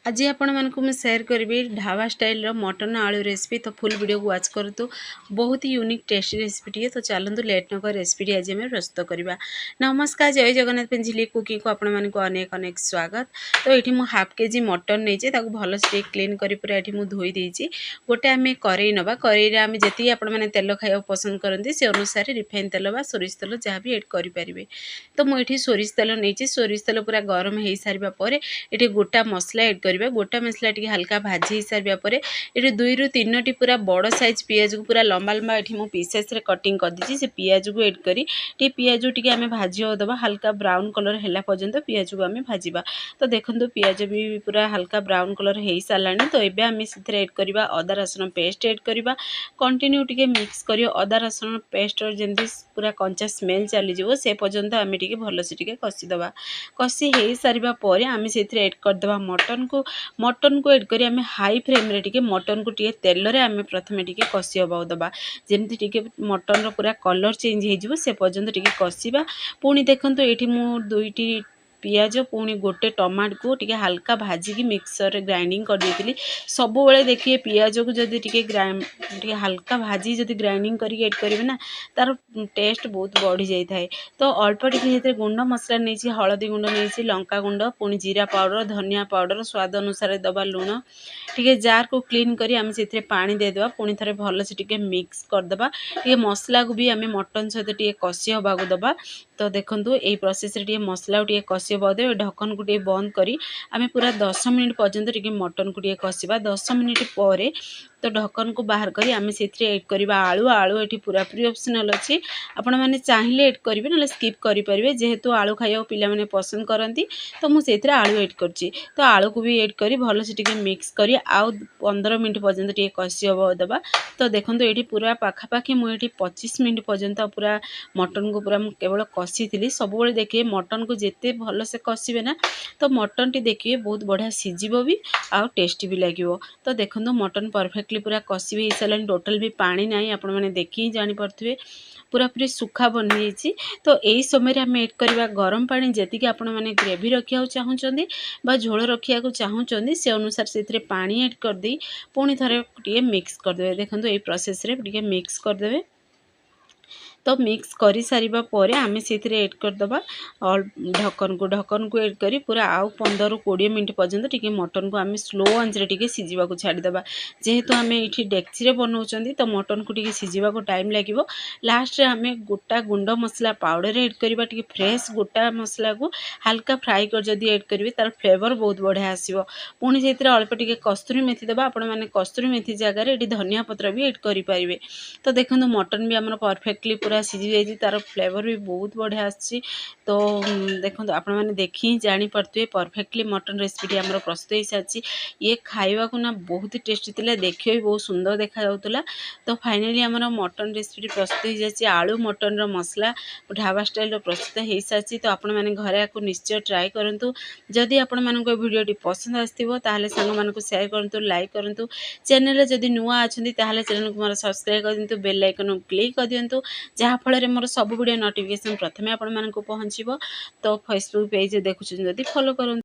आज आपण मानकु मैं शेयर करी ढाबा स्टाइल मटन आलू रेसिपी। तो फुल वीडियो को वाच करतु। बहुत ही यूनिक टेस्टी रेसिपी टी। तो चलतु लेट नक रेसिपी आज आम प्रस्तुत करवा। नमस्कार, जय जगन्नाथ पेंजिली कुकिंग को आपण मानकु अनेक अनेक स्वागत। तो ये मुझे हाफ केजी मटन नहीं भल से क्लीन कर पूरा ये धोई देती। गोटे आम करेई नवा करेई आम जी आपने तेल खाया पसंद करते से अनुसार रिफाइन तेल बा सोरिष तेल जहाँ भी एड करें। तो मुझे सोरिष तेल नहीं सोरिष तेल पूरा गरम हो सारापर ये गोटा मसला एड करवा। गोटा मसला टी हल्का भाजी सारा पर ये 2 ରୁ 3टी पूरा बड़ साइज पियाज को पूरा लंबा लंबा ये पीसेस कटिंग कर दी। से पियाज को एड करी पियाज टी आम भाजी दबा हल्का ब्राउन कलर है पर्यंत पियाज को आम भाजवा। तो देखो पियाज भी पूरा हल्का ब्राउन कलर हो सारा। तो ये आम से एड करवा अदा रसुण पेस्ट एड करवा। कंटिन्यू टी मिक्स कर अदा रसुण पेस्ट जमी पूरा कंचा स्मेल चलीज से पर्यंत आम टी भल से कषिदबा। कषि हो सारापर आम से एड करदे मटन को एड करी आम हाई फ्लेम रे टिके मटन को टिके तेल रे आम प्रथमे टिके कषि हवा दबा। जमती टिके मटन रो पूरा कलर चेंज हो से पर्यंत टिके कषिबा। पुणी देखंतु एठी मु 2टी पियाज पुणी गोटे टमाट को टिके हल्का भाजिकी मिक्सर ग्राइंडिंग कर देती। सब बेले देखिए पियाज को जदि टिके हल्का भाजी जदि ग्राइंडिंग करके एड करेंगे ना तार टेस्ट बहुत बढ़ी जाए। तो अल्प टिके गुंड मसला नहीं हलदी गुंड नहीं लंका गुंड पुणी जीरा पाउडर धनिया पाउडर स्वाद अनुसार दबा लुण टिके जार को क्लीन करी आम से पानी देदेबा। पुणी थे भल से टिके मिक्स करदबा। टिके मसला को भी आम मटन सहित टिके कषि हवा दबा। तो देखो ये प्रोसेस रे मसला टिके कषि हवा दे ढक्कन को टिके बंद करी आम पूरा 10 मिनिट पर्यंत टिके मटन को टिके कषिबा। 10 मिनिट पर तो ढक्कन को बाहर करी आम से एड करवा आलू। आलू ये पूरा पूरी ऑप्शनल अच्छी आपण मैंने चाहिए एड करेंगे ना स्किप करेंगे। जेहेतु आलू खाया पिला मैंने पसंद करती तो मुझे आलू एड करची। तो आलू को भी एड करी भल से टिके मिक्स करी आउ 15 मिनिट पर्यंत टिके कषि हवा दबा। तो देखो ये पूरा पाखापाखि मुझे 25 मिनिट पर्यंत पूरा मटन को पूरा केवल कषि थी। सब बेले देखिए मटन को जिते भल से कषिबे ना तो मटन टी देखिए बहुत बढ़िया सीझिबो भी आउ टेस्टी भी लगिवो। तो देखो मटन परफेक्टली पूरा कषि भी सारा टोटाल भी पानी ना आपण मैंने देखी जानी पड़े पूरा पूरी सुखा बनी जाइए। तो यही समय आम एड करवा गरम पानी जी आपण मैंने ग्रेवी रखा चाहूँगी बा झोल रखा चाहूँगी से अनुसार से पानी एड करदे पुणी थे टे मिक्स करदे। देखो ये प्रोसेस रे टे मिक्स करदे। तो मिक्स कर सारिबा परे आम से एड करदबा ढक्कन को एड करी पूरा आउ 15 ରୁ 20 मिनट पर्यंत टिके मटन को आम स्लो आंच रे टिके सीझा को छाड़ीदबा। जेहेतु आम ये डेक्ची रे बनाऊँ तो मटन को टिके सीझा को टाइम लगे। लास्ट रे आम गोटा गुंड मसला पाउडर एड करवा टिके फ्रेश गोटा मसला को हल्का फ्राई कर जदि एड करेंगे तार फ्लेवर बहुत बढ़िया आसीबो। पुणी से अल्प टिके कस्तूरी मेथी दबा। आपण मैंने कस्तूरी मेथी जगह ये धनिया पत्र भी एड करें। तो देखो मटन भी आम परफेक्टली पूरा सीझी जाइए तार फ्लेवर भी बहुत बढ़िया आसी। तो देखो आपण मैंने देखी जानी पड़े परफेक्टली मटन रेसिपी आम प्रस्तुत हो सारी। ये खावा को ना बहुत टेस्टी थी देखिए भी बहुत सुंदर देखा जाऊला। तो फाइनाली आम मटन रेसिपी प्रस्तुत हो जाए आलू मटन रो मसला ढाबा स्टाइल प्रस्तुत हो सारी। तो आपण मैंने घरे आपको निश्चय ट्राए करूँ। जदि आपण मानक वीडियो पसंद आसो ताले सांग मानक शेयर करूँ लाइक करूँ। चैनल जदि नुआ अच्छा चैनल को मोर सब्सक्राइब कर दिंतु बेल आइकन क्लिक कर दिंतु जहाँ फल मोर सब वीडियो नोटिफिकेशन प्रथमे आपण मानक पहुँचो। तो फेसबुक पेज देखुं जदि फॉलो करूँ।